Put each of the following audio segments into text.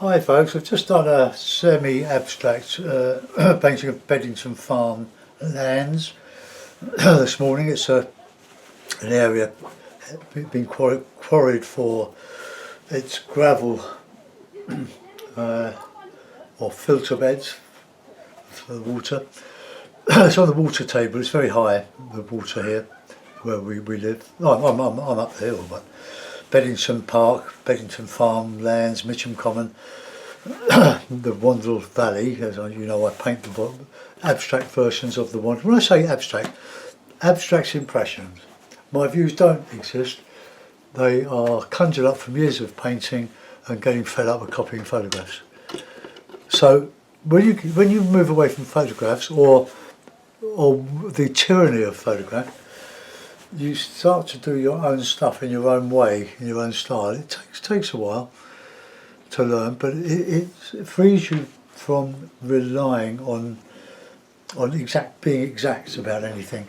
Hi folks, I've just done a semi-abstract painting of Beddington Farm lands this morning. It's an area been quarried for its gravel or filter beds for the water. It's on the water table, it's very high, the water here where we live. Oh, I'm up the hill, but Beddington Park, Beddington Farm lands, Mitcham Common, the Wandle Valley. As you know, I paint the abstract versions of the Wandle. When I say abstract, abstract impressions. My views don't exist. They are conjured up from years of painting and getting fed up with copying photographs. So when you move away from photographs or the tyranny of photograph, you start to do your own stuff in your own way, in your own style. It takes a while to learn, but it frees you from relying on being exact about anything.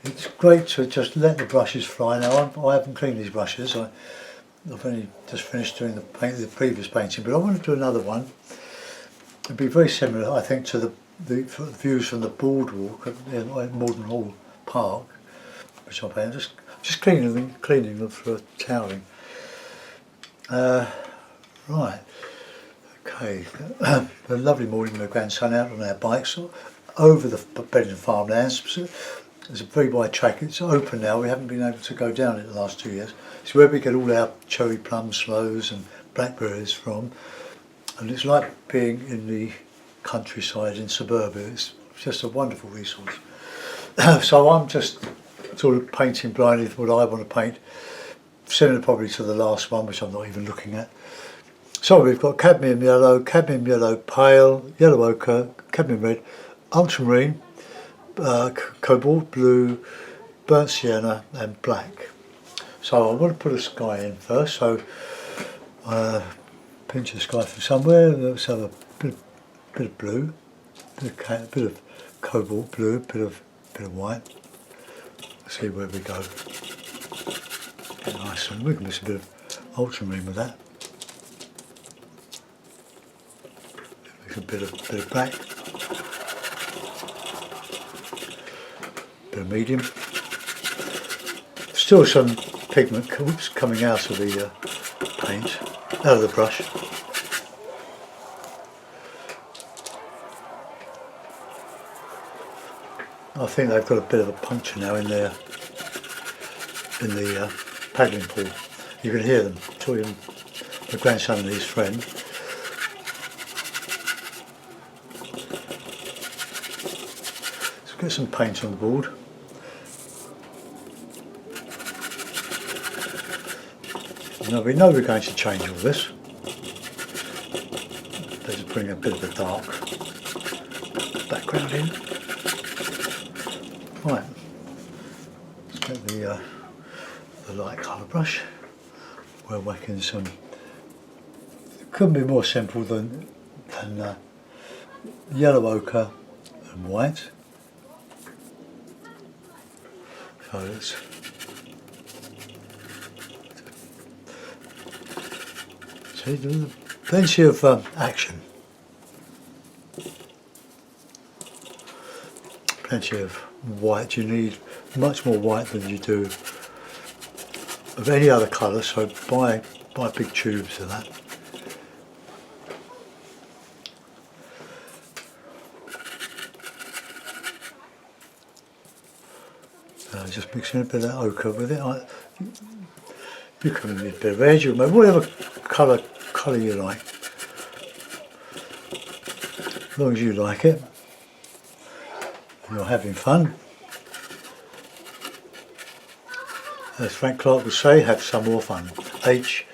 It's great to just let the brushes fly. Now I haven't cleaned these brushes. I've only just finished doing the previous painting, but I want to do another one. It'd be very similar, I think, to the views from the boardwalk at Morden Hall Park, which I paint. Just cleaning them for toweling. Right, okay. A lovely morning with my grandson out on our bikes over the Beddington Farmlands. There's a very wide track. It's open now. We haven't been able to go down it the last 2 years. It's where we get all our cherry plums, sloes and blackberries from. And it's like being in the countryside in suburbia. It's just a wonderful resource. So I'm just sort of painting blindly what I want to paint, similar probably to the last one, which I'm not even looking at. So we've got cadmium yellow pale, yellow ochre, cadmium red, ultramarine, cobalt blue, burnt sienna and black. So I want to put a sky in first, so pinch the sky from somewhere. Let's have a bit of blue, bit of cobalt blue, bit of white. Let's see where we go. Nice, and we can mix a bit of ultramarine with that. Mix a bit of black, bit of medium. Still some pigment coming out of the paint, out of the brush. I think they've got a bit of a puncture now in the paddling pool. You can hear them talking, the grandson and his friend. Let's get some paint on the board. Now we know we're going to change all this. Let's bring a bit of a dark background in. Right, let's get the light colour brush. We're whacking some. It couldn't be more simple than yellow ochre and white. So let's see, plenty of action. Plenty of white. You need much more white than you do of any other colour, so buy big tubes of that. Just mixing a bit of that ochre with it. You can need a bit of red, you can make whatever colour you like, as long as you like it. You're having fun. As Frank Clark would say, have some more fun. HSMF.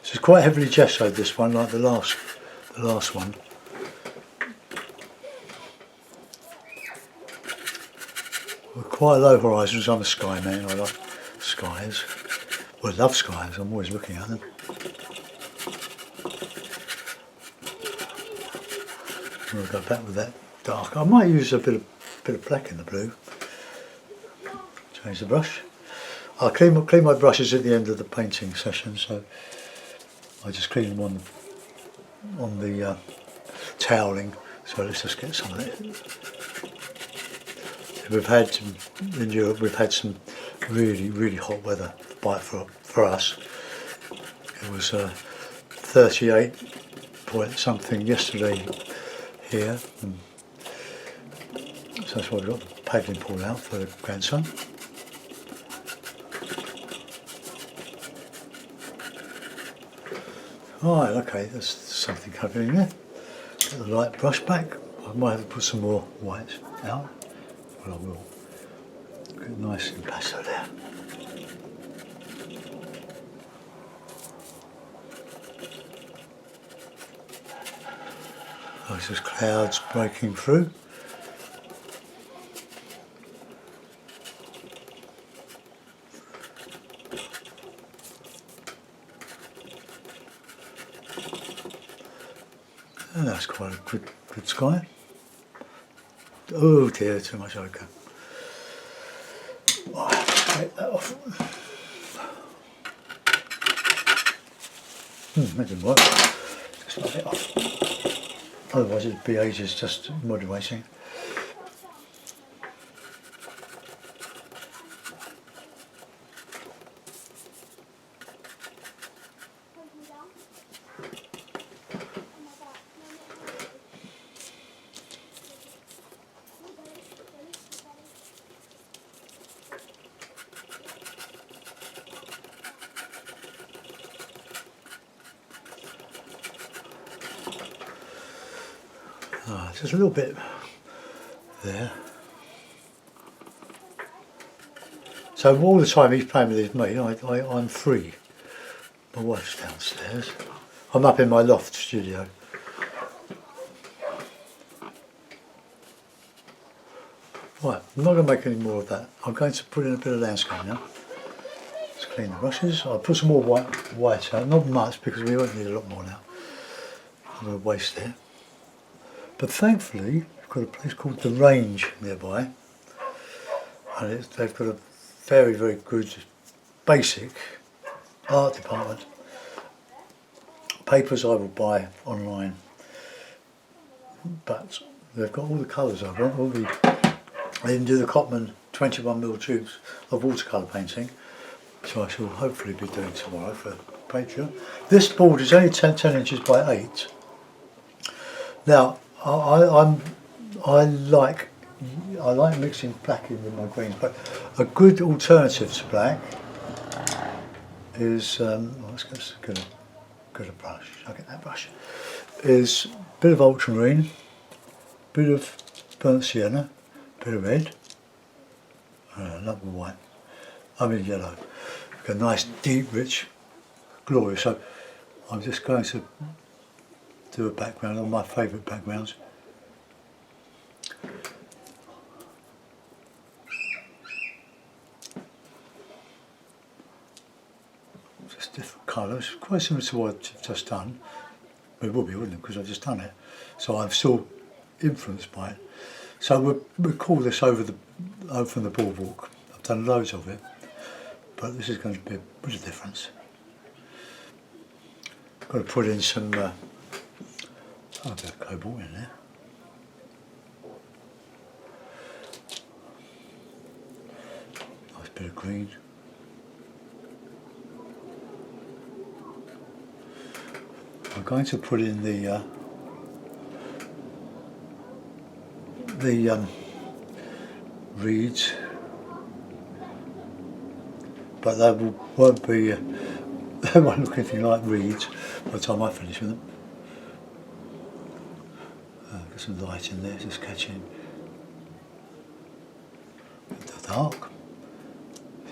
So it's quite heavily gessoed, this one, like the last one. With quite low horizons. I'm a sky man. I like skies. Well, I love skies. I'm always looking at them. We'll go back with that dark. I might use a bit of black in the blue. Change the brush. I clean my brushes at the end of the painting session, so I just clean them on the toweling. So let's just get some of it. We've had in Europe, we've had some really hot weather for us. It was 38 point something yesterday here, and so that's why we've got the paddling pool out for the grandson. Right, okay, there's something happening there. Get the light brush back. I might have to put some more white out. Well, I will. Get nice impasto there. There's just clouds breaking through. And that's quite a good sky. Oh dear, too much ochre. Right, take that off. That didn't work. Just knock it off. Otherwise it'd be ages just moderating. Just a little bit there. So all the time he's playing with his mate, I'm free. My wife's downstairs. I'm up in my loft studio. Right, I'm not going to make any more of that. I'm going to put in a bit of landscape now. Let's clean the brushes. I'll put some more white out, not much because we won't need a lot more now. I'm going to waste there. But thankfully, we've got a place called The Range nearby, and they've got a very good basic art department. Papers I will buy online, but they've got all the colours I want. They didn't do the Cotman 21mm tubes of watercolour painting, so I shall hopefully be doing tomorrow for Patreon. This board is only 10 inches by 8. Now, I like mixing black in with my greens, but a good alternative to black is let's get a brush. I'll get that brush. Is a bit of ultramarine, bit of burnt sienna, bit of red, another white. I mean yellow. A nice deep, rich, glorious. So I'm just going to do a background on my favourite backgrounds. Just different colours, quite similar to what I've just done. It would be, wouldn't it, because I've just done it. So I'm still influenced by it. So we'll call this over from the boardwalk. I've done loads of it, but this is going to be a bit of difference. Got to put in some a bit of cobalt in there. Nice bit of green. I'm going to put in the reeds, but they won't be. They won't look anything like reeds by the time I finish with them. Got some light in there, just catching the dark.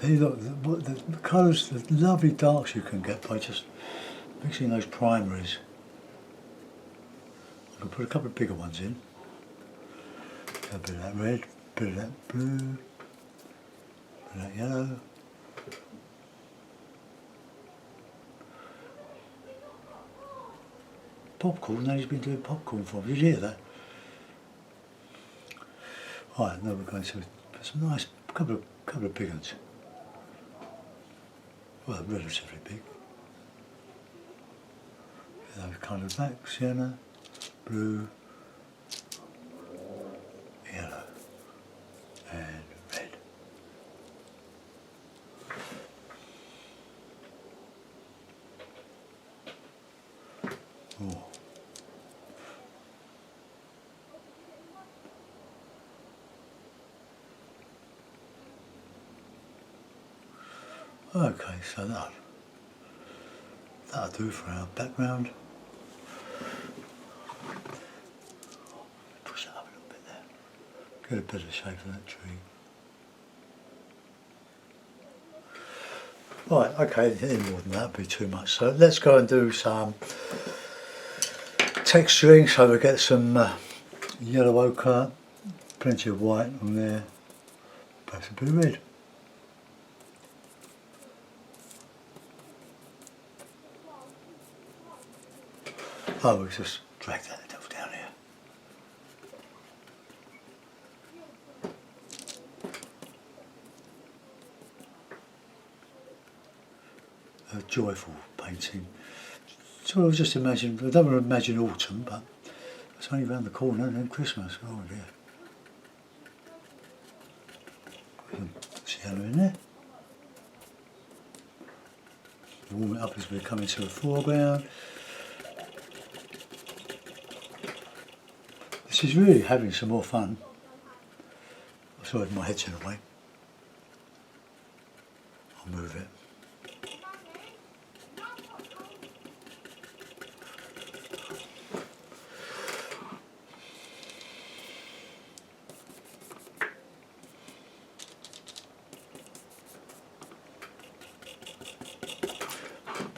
See, look, the colours, the lovely darks you can get by just mixing those primaries. I can put a couple of bigger ones in. A bit of that red, a bit of that blue, a bit of that yellow. Popcorn, now he's been doing popcorn for me. Did you hear that? Right, now we're going to put some nice, couple of big ones. well, relatively big. Those coloured black, sienna, blue, yellow and red. Oh. Okay, so that'll do for our background. Push that up a little bit there. Get a better shape of that tree. Right, okay, any more than that would be too much. So let's go and do some texturing so we get some yellow ochre, plenty of white on there, perhaps a bit of red. Oh, we'll just drag that little down here. A joyful painting. So I just imagine, I don't want to imagine autumn, but it's only around the corner and then Christmas. Oh dear. Yellow in there. Warm it up as we come into the foreground. This is really having some more fun. Sorry, my head's in the way. I'll move it.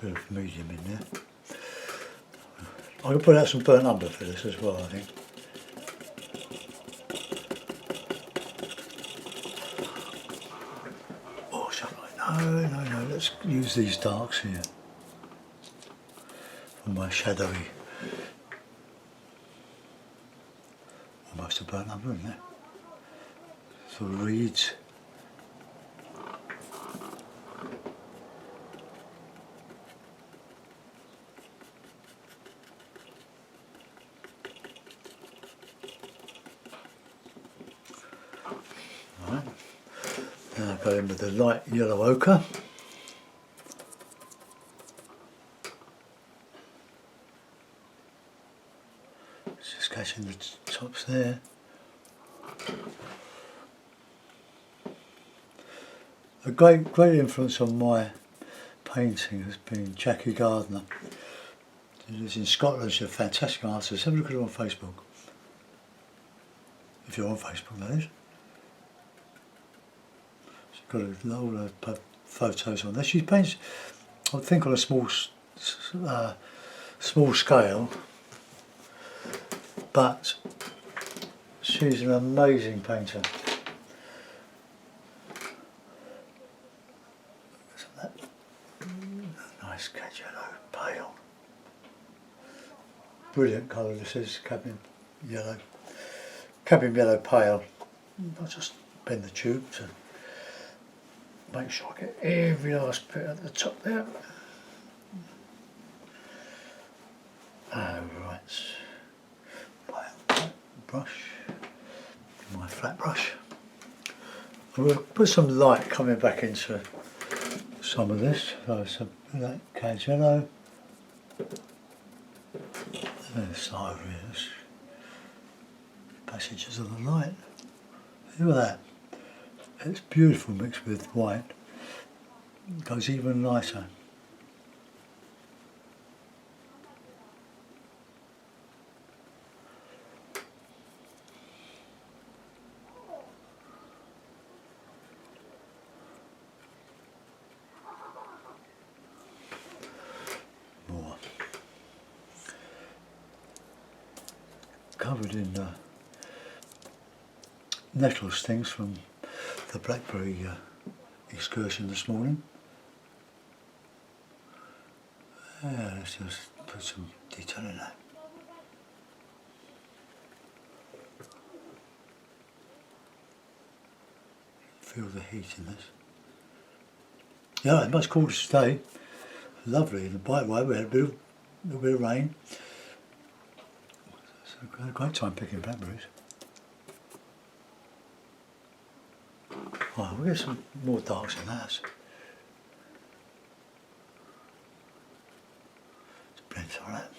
Bit of medium in there. I can put out some burnt umber for this as well, I think. Oh, shall I? No, let's use these darks here for my shadowy. Almost a burnt umber in there. Sort of reeds. Now go in with the light yellow ochre. Just catching the tops there. A great influence on my painting has been Jackie Gardner. She lives in Scotland. She's a fantastic artist. Have a look at her on Facebook. If you're on Facebook, that is. Got a lot of photos on there. She paints, I think, on a small scale, but she's an amazing painter. That nice yellow, pale, brilliant colour. This is cadmium yellow pale. I'll just bend the tube to make sure I get every last bit at the top there. Right, brush, my flat brush. And we'll put some light coming back into some of this. So some of that cad yellow. And this side over here, passages of the light. Look at that. It's beautiful mixed with white. It goes even nicer. More. Covered in nettle stings from the blackberry excursion this morning. Let's just put some detail in that. Feel the heat in this. Yeah, it's much colder today. Lovely in the bright way. We had a little bit of rain. So we had a great time picking blackberries. Right, we'll get some more darks in that. Let's blend some of that.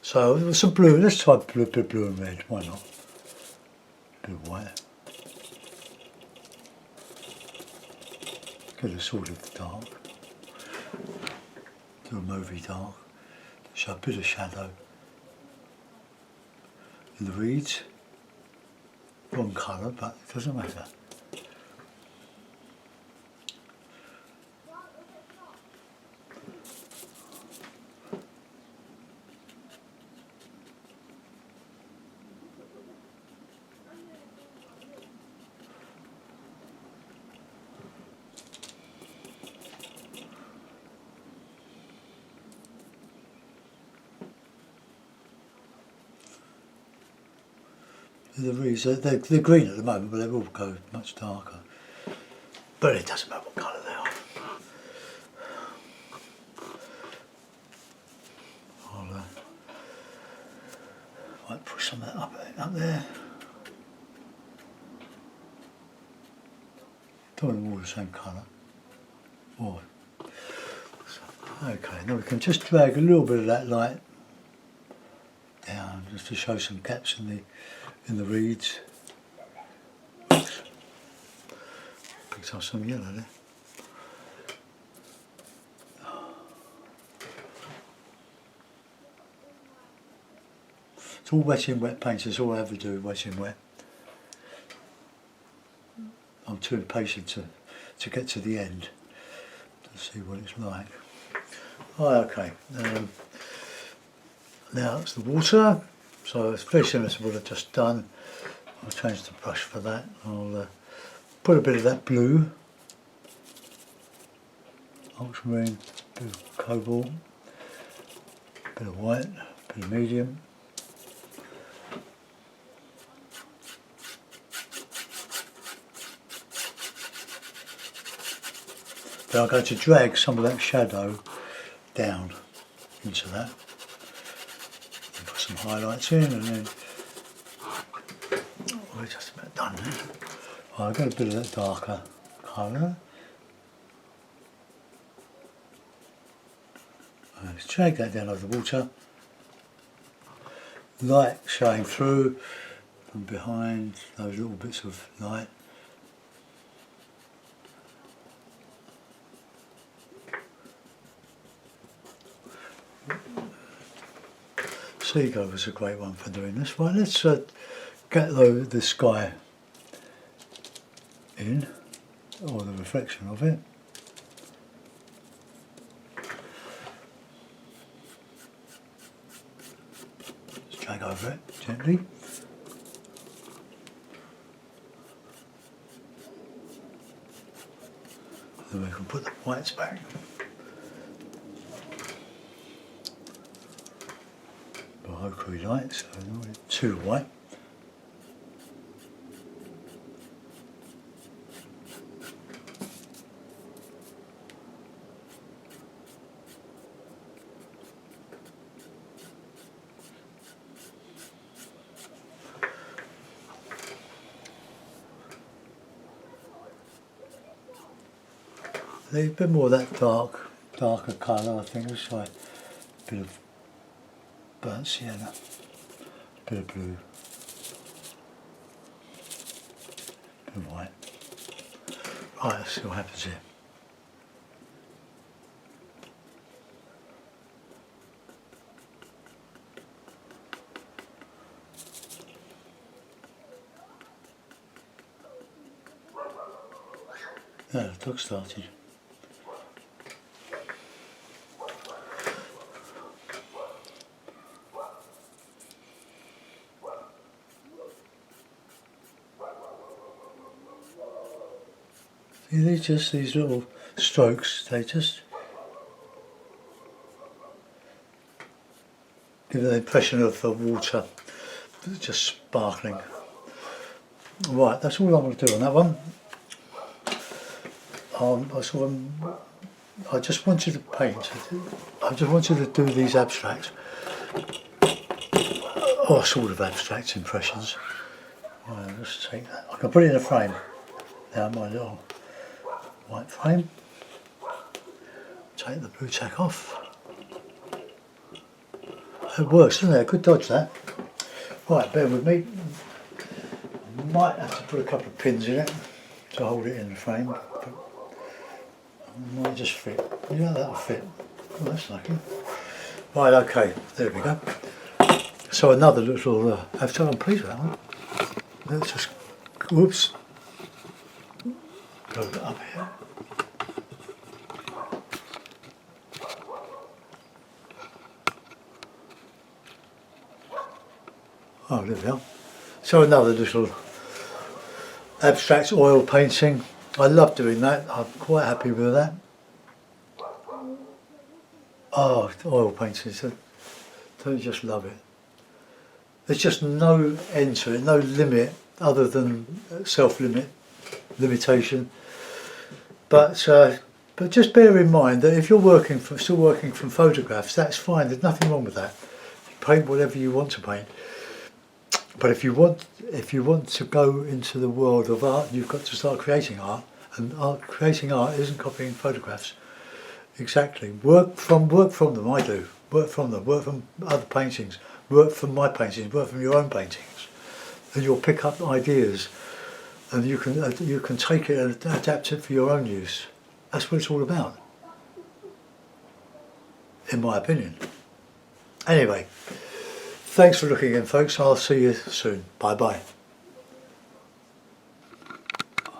So with some blue, let's try blue and red, why not? Bit of white. Get a sort of dark. Do a movie dark. Show a bit of shadow. In the reeds. Wrong colour, but it doesn't matter. The reeds, they're green at the moment, but they will go much darker. But it doesn't matter what colour they are. I'll might push some of that up there. Don't want them all the same colour. Oh. Okay, now we can just drag a little bit of that light down just to show some gaps in the reeds. Picked up some yellow there. It's all wet in wet paints, that's all I ever do, wet in wet. I'm too impatient to get to the end to see what it's like. Oh, okay, now it's the water, so it's very similar to what I've just done. I'll change the brush for that. I'll put a bit of that blue, ultramarine, a bit of cobalt, a bit of white, a bit of medium. But I'm going to drag some of that shadow down into that. And put some highlights in, and then we're just about done now. I've got a bit of that darker colour. Let's drag that down over the water. Light showing through from behind those little bits of light. Seagull was a great one for doing this. Right, let's get the sky in, or the reflection of it. Let's drag over it gently. Then we can put the whites back. Ochre light, so too white. A bit more of that darker colour, I think. Let's try a bit of burnt sienna, a bit of blue, a bit of white. Right, let's see what happens here. Yeah, the dog started. See, just these little strokes, they just give the impression of the water just sparkling. Right, that's all I'm going to do on that one. I just wanted to paint. I just wanted to do these abstracts, or sort of abstract impressions. Right, let's take that. I can put it in a frame. Now my little white frame. Take the blue tack off. It works, doesn't it? Good dodge that. Right, bear with me. Might have to put a couple of pins in it to hold it in the frame, but it might just fit. Yeah, that'll fit. Oh, that's lucky. Right, okay, there we go. So another little abstract. I'm pleased with that one. Let's just, whoops, go up here. Oh, there we are. So another little abstract oil painting. I love doing that. I'm quite happy with that. Oh, oil paintings, don't just love it. There's just no end to it, no limit other than limitation. But just bear in mind that if you're still working from photographs, that's fine. There's nothing wrong with that. You paint whatever you want to paint. But if you want to go into the world of art, you've got to start creating art. And creating art isn't copying photographs. Exactly. Work from them. I do. Work from them. Work from other paintings. Work from my paintings. Work from your own paintings, and you'll pick up ideas, and you can take it and adapt it for your own use. That's what it's all about, in my opinion. Anyway, thanks for looking in, folks. I'll see you soon. Bye bye.